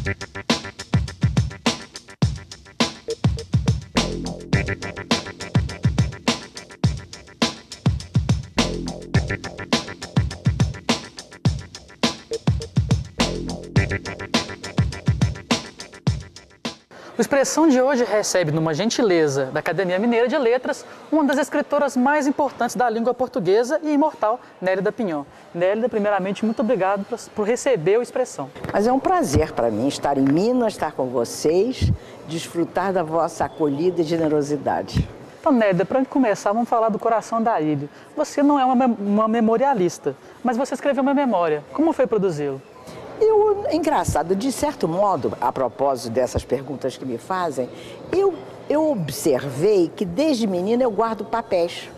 O Expressão de hoje recebe, numa gentileza da Academia Mineira de Letras, uma das escritoras mais importantes da língua portuguesa e imortal, Nélida Pinhon. Nélida, primeiramente, muito obrigado por receber o Expressão. Mas é um prazer para mim estar em Minas, estar com vocês, desfrutar da vossa acolhida e generosidade. Então, Nélida, para começar, vamos falar do Coração da Ilha. Você não é uma memorialista, mas você escreveu uma memória. Como foi produzi-lo? Engraçado, de certo modo, a propósito dessas perguntas que me fazem, eu observei que desde menina eu guardo papéis.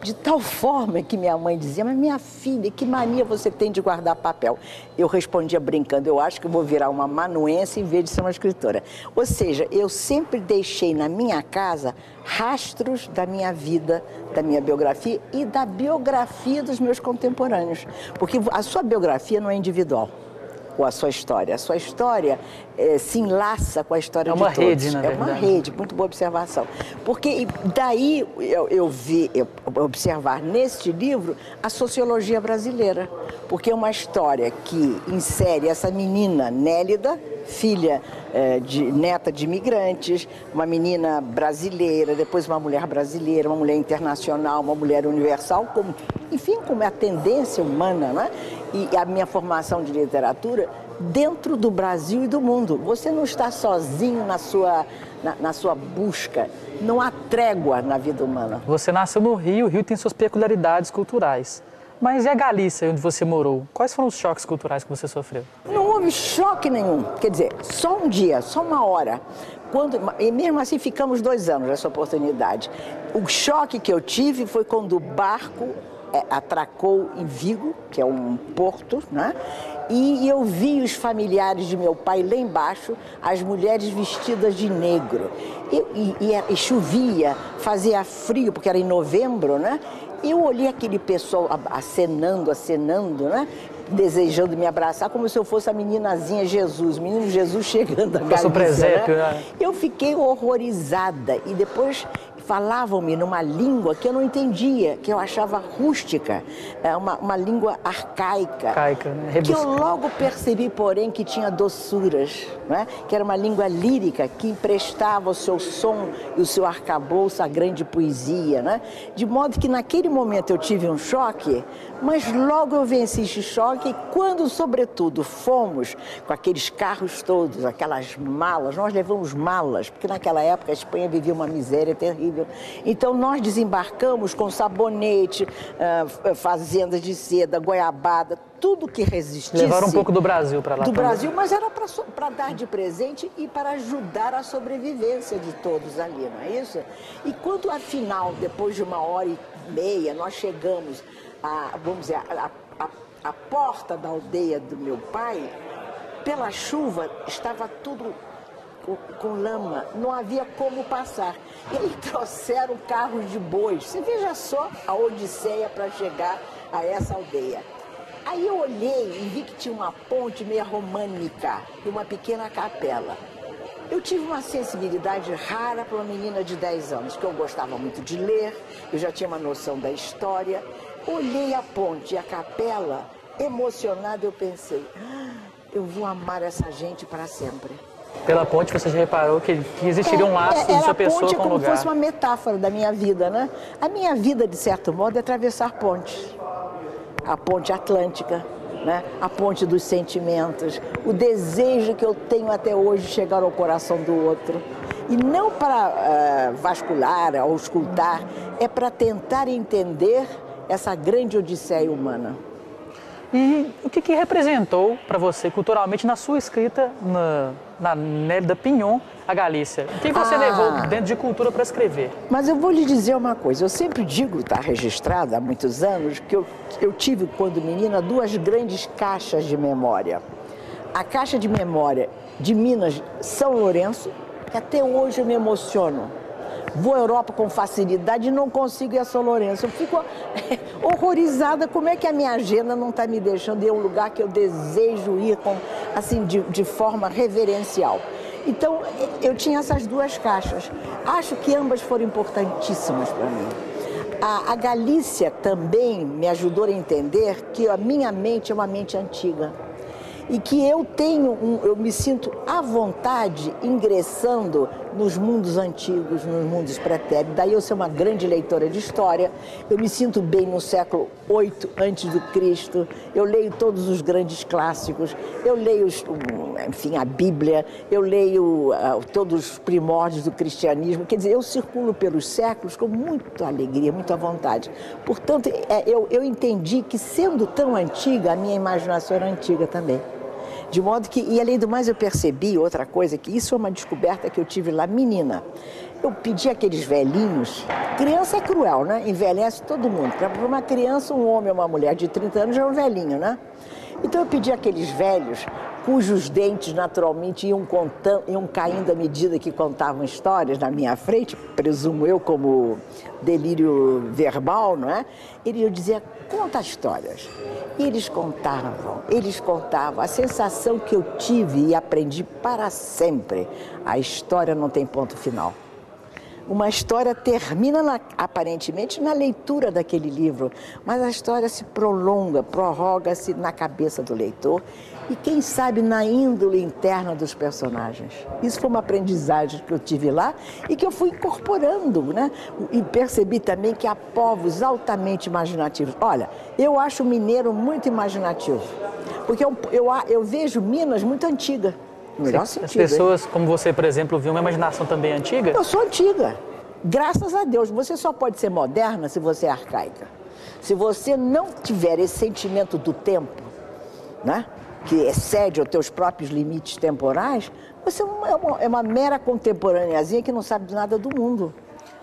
De tal forma que minha mãe dizia, mas minha filha, que mania você tem de guardar papel? Eu respondia brincando, eu acho que eu vou virar uma amanuense em vez de ser uma escritora. Ou seja, eu sempre deixei na minha casa rastros da minha vida, da minha biografia e da biografia dos meus contemporâneos. Porque a sua biografia não é individual. Ou a sua história. Se enlaça com a história de todos. É uma rede, na verdade. É uma rede, muito boa observação. Porque daí eu vi observar neste livro a sociologia brasileira. Porque é uma história que insere essa menina Nélida, filha neta de imigrantes, uma menina brasileira, depois uma mulher brasileira, uma mulher internacional, uma mulher universal, como é a tendência humana, né? E a minha formação de literatura dentro do Brasil e do mundo. Você não está sozinho na sua busca, não há trégua na vida humana. Você nasceu no Rio, o Rio tem suas peculiaridades culturais. Mas e a Galícia, onde você morou? Quais foram os choques culturais que você sofreu? Não houve choque nenhum, quer dizer, só um dia, só uma hora. E mesmo assim ficamos 2 anos nessa oportunidade. O choque que eu tive foi quando o barco atracou em Vigo, que é um porto, né? E eu vi os familiares de meu pai lá embaixo, as mulheres vestidas de negro. E chovia, fazia frio, porque era em novembro, né? Eu olhei aquele pessoal acenando, né? Desejando me abraçar, como se eu fosse a meninazinha Jesus, menino Jesus chegando a Galícia, presépio, né? Eu fiquei horrorizada e depois falavam-me numa língua que eu não entendia, que eu achava rústica, uma língua arcaica, né? Que eu logo percebi, porém, que tinha doçuras, né? Que era uma língua lírica que emprestava o seu som e o seu arcabouço à grande poesia, né? De modo que naquele momento eu tive um choque, mas logo eu venci esse choque e quando, sobretudo, fomos com aqueles carros todos, aquelas malas, nós levamos malas, porque naquela época a Espanha vivia uma miséria terrível. Então nós desembarcamos com sabonete, fazendas de seda, goiabada, tudo que resistisse. Levaram um pouco do Brasil para lá. Do Brasil, mas era para dar de presente e para ajudar a sobrevivência de todos ali, não é isso? E quando, afinal, depois de 1h30, nós chegamos a porta da aldeia do meu pai, pela chuva, estava tudo com lama, não havia como passar. E trouxeram carros de bois. Você veja só a odisseia para chegar a essa aldeia. Aí eu olhei e vi que tinha uma ponte meio românica e uma pequena capela. Eu tive uma sensibilidade rara para uma menina de 10 anos, que eu gostava muito de ler, eu já tinha uma noção da história. Olhei a ponte e a capela, emocionada, eu pensei, eu vou amar essa gente para sempre. Pela ponte você já reparou que existiria um laço de sua pessoa com o lugar. A ponte é como se fosse uma metáfora da minha vida, né? A minha vida, de certo modo, é atravessar pontes. A ponte atlântica, né? A ponte dos sentimentos, o desejo que eu tenho até hoje de chegar ao coração do outro. E não para vasculhar ou escutar, é para tentar entender essa grande odisseia humana. E o que representou para você culturalmente na sua escrita na Nélida Pinhon, a Galícia? O que você levou dentro de cultura para escrever? Mas eu vou lhe dizer uma coisa, eu sempre digo, está registrado há muitos anos, que eu tive, quando menina, 2 grandes caixas de memória. A caixa de memória de Minas, São Lourenço, que até hoje eu me emociono, vou à Europa com facilidade e não consigo ir a São Lourenço. Eu fico horrorizada como é que a minha agenda não está me deixando ir a um lugar que eu desejo ir assim, de forma reverencial. Então, eu tinha essas duas caixas. Acho que ambas foram importantíssimas para mim. A Galícia também me ajudou a entender que a minha mente é uma mente antiga. E que eu me sinto à vontade ingressando nos mundos antigos, nos mundos pretéritos. Daí eu sou uma grande leitora de história, eu me sinto bem no século VIII a.C., eu leio todos os grandes clássicos, eu leio, enfim, a Bíblia, eu leio todos os primórdios do cristianismo, quer dizer, eu circulo pelos séculos com muita alegria, muita vontade. Portanto, eu entendi que, sendo tão antiga, a minha imaginação era antiga também. De modo que, e além do mais, eu percebi outra coisa, que isso é uma descoberta que eu tive lá, menina. Eu pedi aqueles velhinhos, criança é cruel, né? Envelhece todo mundo. Para uma criança, um homem ou uma mulher de 30 anos já é um velhinho, né? Então eu pedi aqueles velhos, cujos dentes naturalmente iam caindo à medida que contavam histórias na minha frente, presumo eu como delírio verbal, não é? Eu dizia, conta histórias. E eles contavam. A sensação que eu tive e aprendi para sempre, a história não tem ponto final. Uma história termina, aparentemente, na leitura daquele livro, mas a história se prorroga-se na cabeça do leitor e, quem sabe, na índole interna dos personagens. Isso foi uma aprendizagem que eu tive lá e que eu fui incorporando, né? E percebi também que há povos altamente imaginativos. Olha, eu acho o mineiro muito imaginativo, porque eu vejo Minas muito antiga. Melhor sentido, as pessoas, como você, por exemplo, viu uma imaginação também antiga? Eu sou antiga. Graças a Deus. Você só pode ser moderna se você é arcaica. Se você não tiver esse sentimento do tempo, né, que excede os teus próprios limites temporais, você é uma mera contemporâneazinha que não sabe de nada do mundo.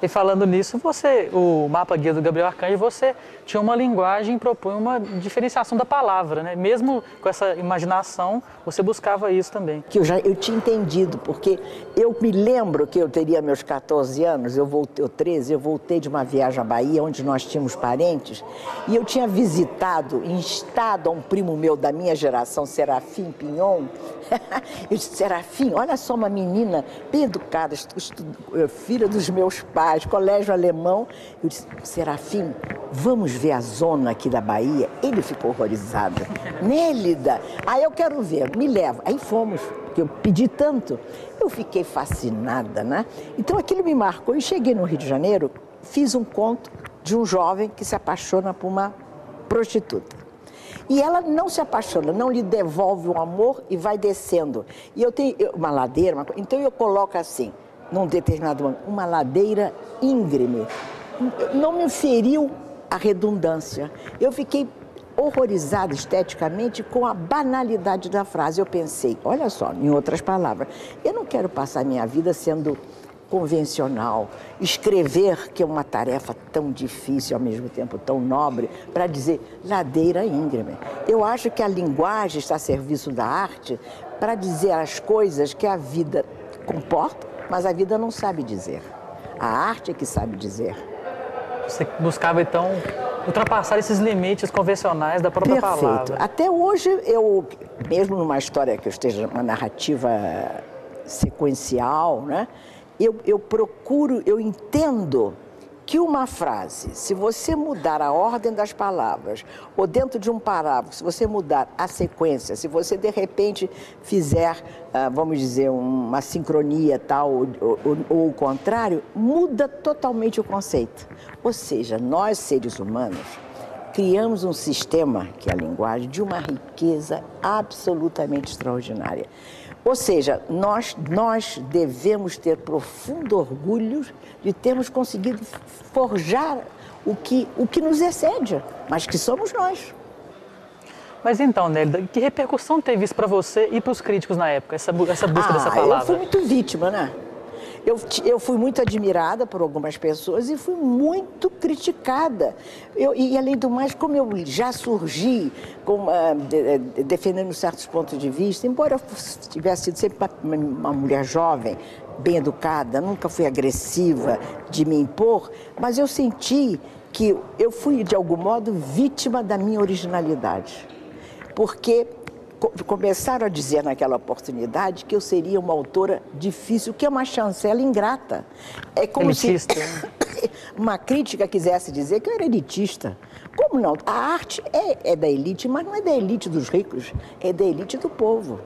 E falando nisso, o mapa guia do Gabriel Arcanjo, você tinha uma linguagem e propõe uma diferenciação da palavra, né? Mesmo com essa imaginação, você buscava isso também. Que eu tinha entendido, porque eu me lembro que eu teria meus 14 anos, eu 13, eu voltei de uma viagem à Bahia, onde nós tínhamos parentes, e eu tinha instado a um primo meu da minha geração, Serafim Pinhon. Eu disse, Serafim, olha só uma menina bem educada, filha dos meus pais, colégio alemão. Eu disse, Serafim, vamos ver a zona aqui da Bahia? Ele ficou horrorizado. Nélida, eu quero ver, me leva. Aí fomos, porque eu pedi tanto. Eu fiquei fascinada, né? Então aquilo me marcou. E cheguei no Rio de Janeiro, fiz um conto de um jovem que se apaixona por uma prostituta. E ela não se apaixona, não lhe devolve o amor e vai descendo. E eu tenho uma ladeira, então eu coloco assim, num determinado momento, uma ladeira íngreme. Não me feriu a redundância. Eu fiquei horrorizada esteticamente com a banalidade da frase. Eu pensei, olha só, em outras palavras, eu não quero passar minha vida sendo convencional, escrever, que é uma tarefa tão difícil, ao mesmo tempo tão nobre, para dizer ladeira íngreme. Eu acho que a linguagem está a serviço da arte para dizer as coisas que a vida comporta, mas a vida não sabe dizer. A arte é que sabe dizer. Você buscava, então, ultrapassar esses limites convencionais da própria palavra. Perfeito. Até hoje, mesmo numa história que eu esteja, uma narrativa sequencial, né? Eu entendo que uma frase, se você mudar a ordem das palavras, ou dentro de um parágrafo, se você mudar a sequência, se você de repente fizer, vamos dizer, uma sincronia tal, ou o contrário, muda totalmente o conceito. Ou seja, nós seres humanos criamos um sistema, que é a linguagem, de uma riqueza absolutamente extraordinária. Ou seja, nós devemos ter profundo orgulho de termos conseguido forjar o que nos excede, mas que somos nós. Mas então, Nélida, que repercussão teve isso para você e para os críticos na época, essa busca dessa palavra? Eu fui muito vítima, né? Eu fui muito admirada por algumas pessoas e fui muito criticada. E além do mais, como eu já surgi defendendo certos pontos de vista, embora eu tivesse sido sempre uma mulher jovem, bem educada, nunca fui agressiva de me impor, mas eu senti que eu fui, de algum modo, vítima da minha originalidade. Porque começaram a dizer naquela oportunidade que eu seria uma autora difícil, que é uma chancela ingrata. É como elitista. Se uma crítica quisesse dizer que eu era elitista. Como não? A arte é da elite, mas não é da elite dos ricos, é da elite do povo.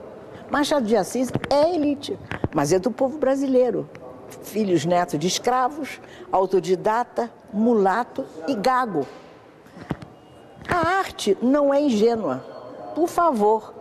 Machado de Assis é elite, mas é do povo brasileiro. Filhos, netos de escravos, autodidata, mulato e gago. A arte não é ingênua. Por favor,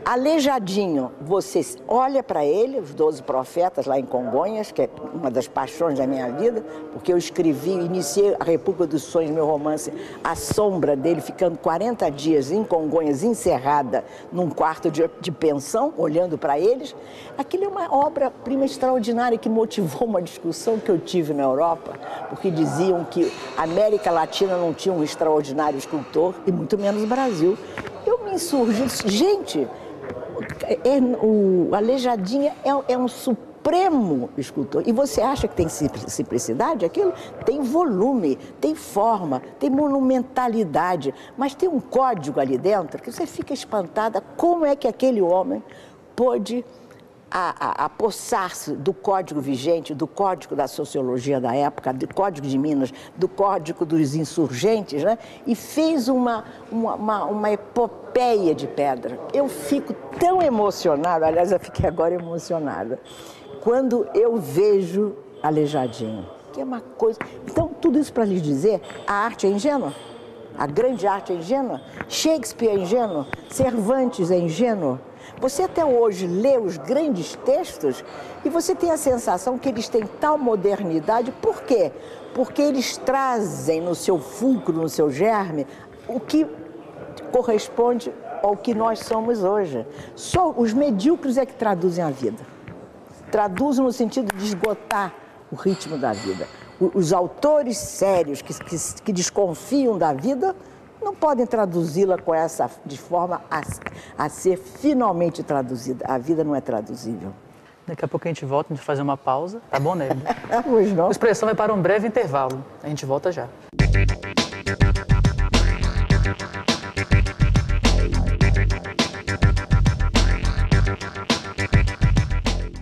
Aleijadinho, você olha para ele, os 12 profetas lá em Congonhas, que é uma das paixões da minha vida, porque eu iniciei a República dos Sonhos, meu romance, à sombra dele, ficando 40 dias em Congonhas, encerrada num quarto de pensão, olhando para eles. Aquilo é uma obra-prima extraordinária que motivou uma discussão que eu tive na Europa, porque diziam que a América Latina não tinha um extraordinário escultor, e muito menos o Brasil. Eu me insurgi, gente... O Aleijadinho é um supremo escultor. E você acha que tem simplicidade? Aquilo tem volume, tem forma, tem monumentalidade, mas tem um código ali dentro que você fica espantada como é que aquele homem pôde apossar-se do código vigente, do código da sociologia da época, do código de Minas, do código dos insurgentes, né? E fez uma epopeia de pedra. Eu fico tão emocionada, aliás, eu fiquei agora emocionada, quando eu vejo Aleijadinho, que é uma coisa... Então, tudo isso para lhes dizer, a arte é ingênua, a grande arte é ingênua, Shakespeare é ingênuo, Cervantes é ingênuo. Você até hoje lê os grandes textos e você tem a sensação que eles têm tal modernidade. Por quê? Porque eles trazem no seu fulcro, no seu germe, o que corresponde ao que nós somos hoje. Só os medíocres é que traduzem a vida. Traduzem no sentido de esgotar o ritmo da vida. Os autores sérios que desconfiam da vida não podem traduzi-la de forma a ser finalmente traduzida. A vida não é traduzível. Daqui a pouco a gente volta, a gente vai fazer uma pausa. Tá bom, Nélida? Pois não. A expressão vai para um breve intervalo. A gente volta já.